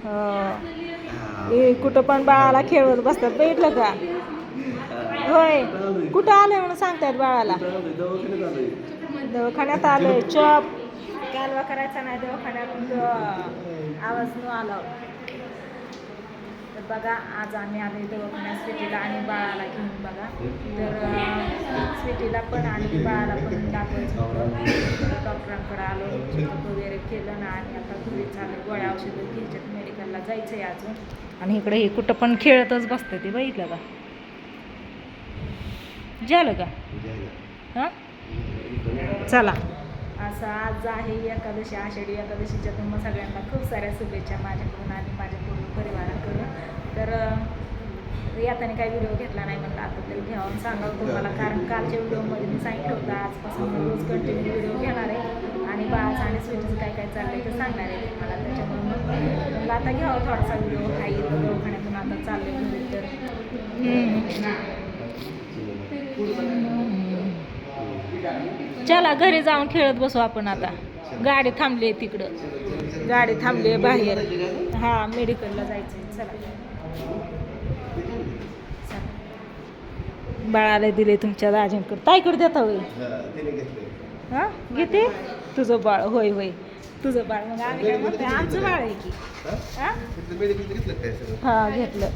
हे कुठं पण बाळाला खेळवत बसतात, बघितलं का? होय, कुठं आलंय म्हणून सांगतायत बाळाला. दवाखान्यात आलंय. चॉप कालवा करायचा नाही दवाखान्यात, आवाज न आला. तर बघा, आज आम्ही आलोय दवाखान्यात स्वीटीला आणि बाळाला घेऊन. बघा, तर स्वीटीला पण आणि बाळाला पण दाखवायचं होतं. डॉक्टरांकडे आलो, चेकअप वगैरे केलं ना, आणि आता घरी चालू गोळ्या औषधं घ्यायच्यात, मेडिकलला जायचं आहे अजून. आणि इकडे हे कुठं पण खेळतच बसतं, ते बघितलं का? झालं का? हां, चला. असं आज आहे एकादशी, आषाढी एकादशीच्या. तुम्हा सगळ्यांना खूप साऱ्या शुभेच्छा माझ्याकडून आणि माझ्या पूर्ण परिवाराकडून. तर याताने काही व्हिडिओ घेतला नाही म्हणलं, आता तरी घ्यावं सांगावं तुम्हाला, कारण कालच्या व्हिडिओमध्ये मी सांगितलं होतं आजपासून रोज कंटिन्यू व्हिडिओ घेणार आहे आणि बाळाचं आणि स्वीटीचं काय काय चाललं आहे ते सांगणार आहे तुम्हाला. त्याच्यामुळे मग आता घ्यावं थोडासा व्हिडिओ. काही दवाखान्यातून आता चालले घरी. तर चला घरी जाऊन खेळत बसू आपण. आता गाडी थांबली आहे तिकडं, गाडी थांबली आहे बाहेर. हा, मेडिकलला जायचं आहे. चला, बाळाला दिले तुमच्या दाजींकडे. ताईकडे देता होय? हां, घेते तुझं बाळ. होय होय, तुझं बाळ. मग आम्ही काय म्हणतोय, आमचं बाळ आहे की. हां, घेतलं.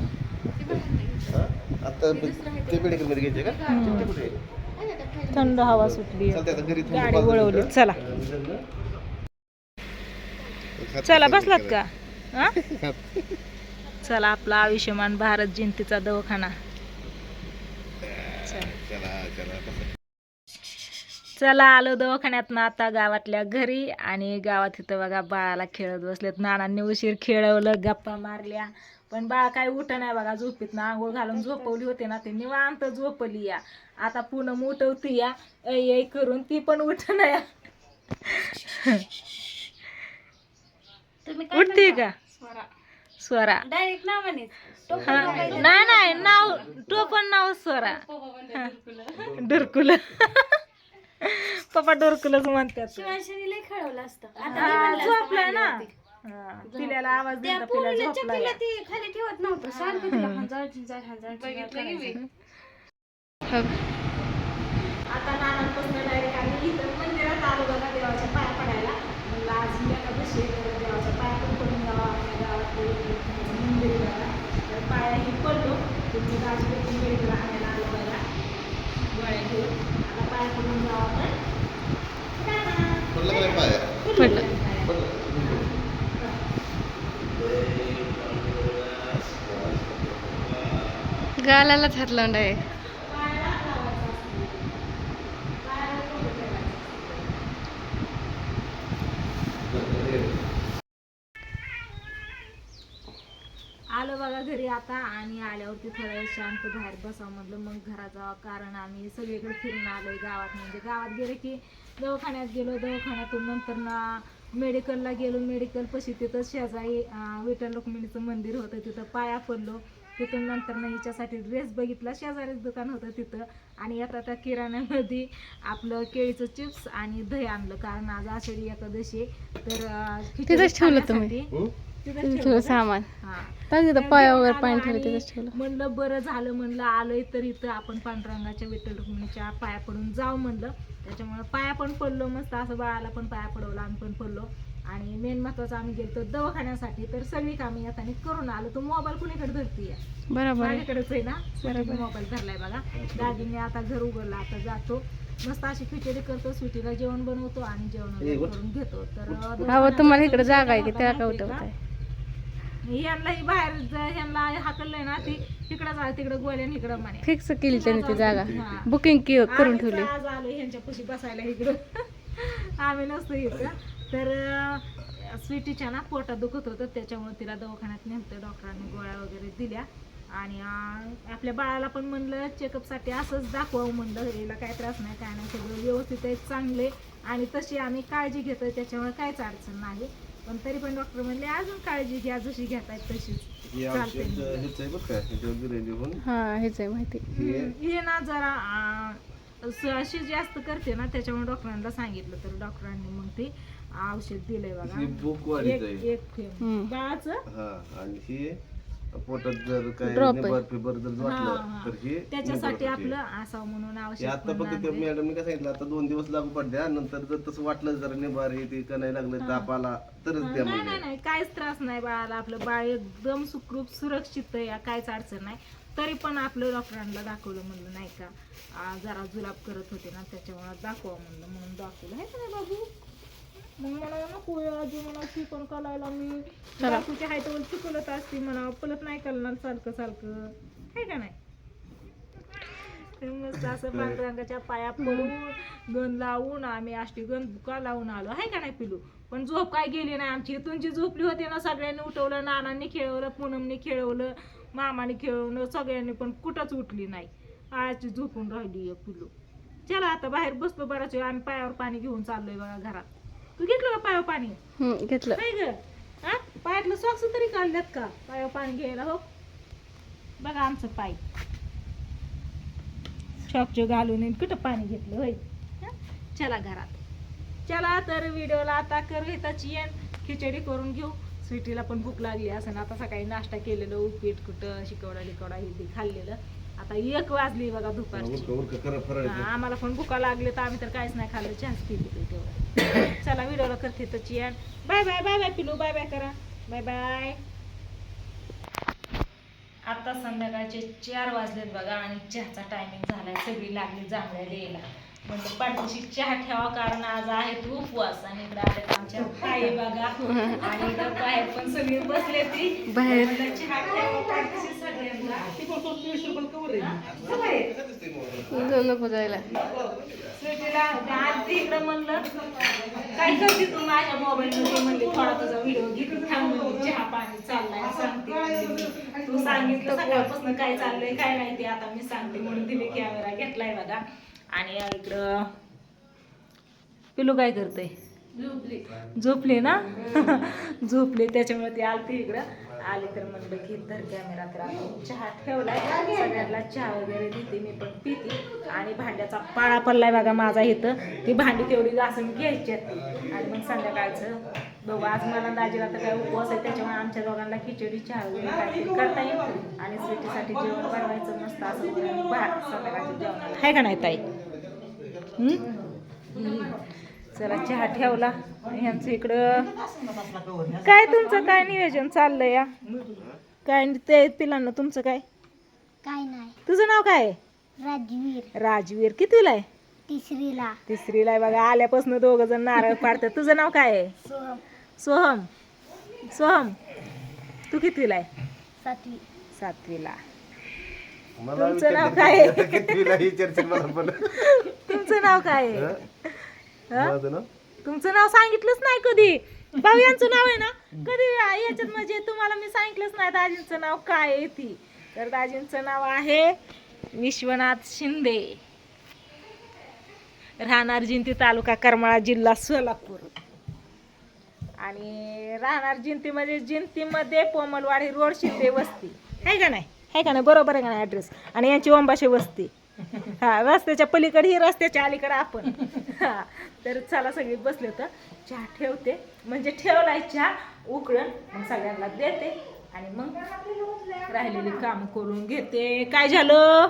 थंड हवा सुटली, गाडी वळवली. चला चला, बसलात का? हां, चला, आपला आयुष्यमान भारत जयंतीचा दवाखाना. चला, आलो दवाखान्यात ना आता गावातल्या घरी. आणि गावात इथं बघा बाळाला खेळत बसलेत. नानांनी उशीर खेळवलं, गप्पा मारल्या, पण बाळ काय उठ नाही बघा झोपीत ना. आंघोळ घालून झोपवली होते ना, ते निवांत झोपली या. आता पूनम उठवती या ऐ करून, ती पण उठ नाही. उठते का स्वरा? डायरेक्ट नाव नाही, नाव टोपण नाव स्वरा. डुरकुल. पप्पा डुरकुलच म्हणतात. झोपलाय ना, पिल्याला आवाज दिला, पिल्या झोपलाय. खाली ठेवत नव्हतं, आता नानांपासून डायरेक्ट आम्ही इथं मंदिरात आलो बघा, देवाच्या पाया पडायला. म्हणलं आज एकादशी देवाच्या पाया पण पडून जावा. आपल्या गावात मंदिर बघा, तर पायाही पडलो. तुमची दाजी देखील मेडिकल आणायला आलो बघा गोळ्या घेऊन. आता पाया पडून जावा आपण. गालालाच हात लावून आहे. आलो बघा घरी आता. आणि आल्यावरती थोडा वेळ शांत बाहेर बसावं म्हटलं, मग घरात जावं. कारण आम्ही सगळीकडे फिरून आलोय गावात. म्हणजे गावात गेले की दवाखान्यात गेलो, दवाखान्यातून नंतर ना मेडिकलला गेलो. मेडिकल पशी तिथं शेजारी विठ्ठल रुक्मिणीचं मंदिर होतं, तिथं पाया पडलो. तिथून नंतर ना हिच्यासाठी ड्रेस बघितला, शेजारीच दुकान होतं तिथं. आणि आता किराण्यामध्ये आपलं केळीचं चिप्स आणि दही आणलं, कारण आज आषाढी एकादशी. तर ठेवलं तुम्ही सामान? पाया वगैरे पाणी ठेवलं. म्हणलं बरं झालं, म्हणलं आलोय तर इथं आपण पांडुरंगाच्या विठ्ठल रुक्मिणीच्या पाया पडून जाऊ म्हणलं. त्याच्यामुळे पाया पण पडलो मस्त असं. बाळाला पण पाया पडवलं, आम्ही पण पडलो. आणि मेन महत्वाचं, आम्ही गेलो दवाखान्यासाठी. तर सगळी कामे येताना करून आलो. तो मोबाईल कुणीकडे धरतीये? बरोबर, माझ्याकडेच आहे ना. मोबाईल धरलाय बघा. दादीने आता घर उघडलं, आता जातो मस्त अशी खिचडी करतो, स्वीटीला जेवण बनवतो आणि जेवण करून घेतो. तर तुम्हाला इकडे जागा आहे की त्या का उठवताय? ह्यांनाही बाहेर ह्यांना हाकललंय ना, ती तिकडं जा, तिकडं गोल्यान इकडं म्हणे. फिक्स केली त्यांनी ती जागा, बुकिंग करून ठेवली. आज आलो ह्यांच्यापाशी बसायला इकडं. आम्ही नसतो इथं. तर स्वीटीच्या ना पोटात दुखत होतं, त्याच्यामुळे तिला दवाखान्यात नेलं. डॉक्टरांनी गोळ्या वगैरे दिल्या. आणि आपल्या बाळाला पण म्हणलं चेकअपसाठी असंच दाखवावं म्हणलं, याला काय त्रास नाही, काय नाही, सगळं व्यवस्थित आहे, चांगले. आणि तशी आम्ही काळजी घेतोय, त्याच्यामुळे काहीच अडचण नाही. पण तरी पण डॉक्टर म्हणले अजून काळजी घ्या, जशी घेतायत तशीच चालते. हे ना जरा अशी जास्त करते ना, त्याच्यामुळे डॉक्टरांना सांगितलं. तर डॉक्टरांनी मग ते औषध दिलंय ही बघा भूक वाढीच आहे. एक थेंब बाळाचं हा आणि ही पोटात जर काय Drop आहे. निबर फिबर जर हा, वाटलं हा. तर ही त्याच्यासाठी निबरसाठी. आपलं असावं म्हणून हे औषध आता पण फक्त ते आणलंय. मॅडमने काय सांगितलं आता 2 दिवस लागू पडद्या नंतर जर तसं वाटलं जर निबार हे ते का नाही लागलं ताप आला तरच हा, द्या नाही म्हणजे नाही नाही काहीच त्रास नाही बाळाला आपलं बाळ एकदम सुखरूप सुरक्षित आहे काहीच अडचण नाही तरी पण आपलं डॉक्टरांना दाखवलं म्हणलं नाही का जरा जुलाब करत होते ना त्याच्यामुळे दाखवा म्हणलं म्हणून दाखवलं आहे का नाही बाबू मग मला नको आजी मला शिकवण करायला मी बापूच्या हायतावर शिकवत असते म्हणा पलत नाही करणार सारखं सारखं आहे का नाही तर मस्त असं पांडुरंगाच्या पाया पडून गण लावून आम्ही अष्टी गण बुका लावून आलो आहे का नाही पिलू पण झोप काय गेली नाही आमची इथून जी झोपली होती ना सगळ्यांनी उठवलं नानांनी खेळवलं पूनमने खेळवलं मामाने खेळवलं सगळ्यांनी पण कुठंच उठली नाही आजची झोपून राहिली पिलू चला आता बाहेर बसलो बराच वेळ आम्ही पायावर पाणी घेऊन चाललोय बघा घरात तू घेतलं का पायावर पाणी घेतलं नाही ग हा पायातलं सॉक्स तरी काढल्यात का पायावर पाणी घ्यायला हो बघा आमचं पाय शॉपचे घालून कुठं पाणी घेतलं होय हं? चला घरात चला तर व्हिडिओला आता करू हिताची खिचडी करून घेऊ स्वीटीला पण भूक लागली असं ना आता सकाळी नाश्ता केलेलं उपीट कुठं शिकवडा लिकवडा हे खाल्लेलं आता 1 वाजली बघा दुपारची आम्हाला पण भुका लागले तर आम्ही तर काहीच नाही खाल्लं चहाच पिली तेवढं चला व्हिडिओला करते त्याची बाय बाय बाय बाय पिलू बाय बाय करा बाय बाय आता संध्याकाळचे 4 वाजलेत बघा आणि चहाचा टायमिंग झालाय सगळी लागली जांभळ्या द्यायला म्हणजे पाठीशी चहा ठेवा कारण आज आहे तू उपवास आणि इकडे आले आमच्या ताई बघा आणि इकडे बाहेर पण सगळी बसले ती बाहेर. म्हणलं चहा ठेवा पाठीशी सगळ्यांना नको जायला स्वीटीला आज इकडे म्हणलं काय करते तू माझ्या मोबाईल मध्ये म्हणले थोडा तुझा व्हिडिओ घेऊन थांब म्हणली चहा पाणी चाललाय सांगते म्हणली मी. तू सांगितलं सकाळपासून काय चाललंय काय नाही ते आता मी सांगते म्हणून तिने कॅमेरा घेतलाय बघा आणि इकडं पिलू काय करते झोपली ना झोपली त्याच्यामुळे ती आलती इकडं आली तर म्हणलं की तर कॅमेरा तर आपण चहा ठेवलाय सगळ्यांना चहा वगैरे देते मी पण पिते आणि भांड्याचा पाळा पडलाय बघा माझा इथं ती भांडी तेवढी घासून घ्यायची आणि मग संध्याकाळचं बघू आज मला दाजीला तर काय उपवास आहे त्याच्यामुळे आमच्या दोघांना खिचडी चहा वगैरे काहीतरी करता येईल आणि स्वीटीसाठी जेवण बनवायचं मस्त असं भात संध्याकाळचं जेवण आहे का नाही ताई चला चहा ठेवला ह्यांचं इकडं काय तुमचं काय नियोजन चाललंय या काय ते पिलांना तुमचं काय काय नाही तुझं नाव काय आहे? राजवीर राजवीर कितवीला आहे तिसरीला तिसरीला आहे बघा आल्यापासून 2 जण नारळ पाडतात तुझं नाव काय आहे सोहम सोहम सोहम तू कितवीला आहे 7वी 7वीला मला तुमचं नाव काय आहे? कितवीला ही चर्चा मला पण तुमचं नाव काय आहे हं? माझं ना तुमचं नाव सांगितलंच नाही कधी भाऊ यांचं नाव आहे ना कधी याच्यात म्हणजे तुम्हाला मी सांगितलंच नाही दाजींचं नाव काय आहे ती तर दाजींचं नाव आहे विश्वनाथ शिंदे राहणार जिंती तालुका करमाळा जिल्हा सोलापूर आणि राहणार जिंतीमध्ये जिंतीमध्ये पोमलवाडी रोड शिंदे वस्ती आहे का नाही बरोबर आहे का नाही ॲड्रेस आणि यांची ओंबाशे वस्ती हा रस्त्याच्या पलीकडे ही रस्त्याच्या अलीकडे आपण हा तर चला सगळी बसले तर चहा ठेवते म्हणजे ठेवलाय चहा उकळून मग सगळ्यांना देते आणि मग राहिलेली काम करून घेते काय झालं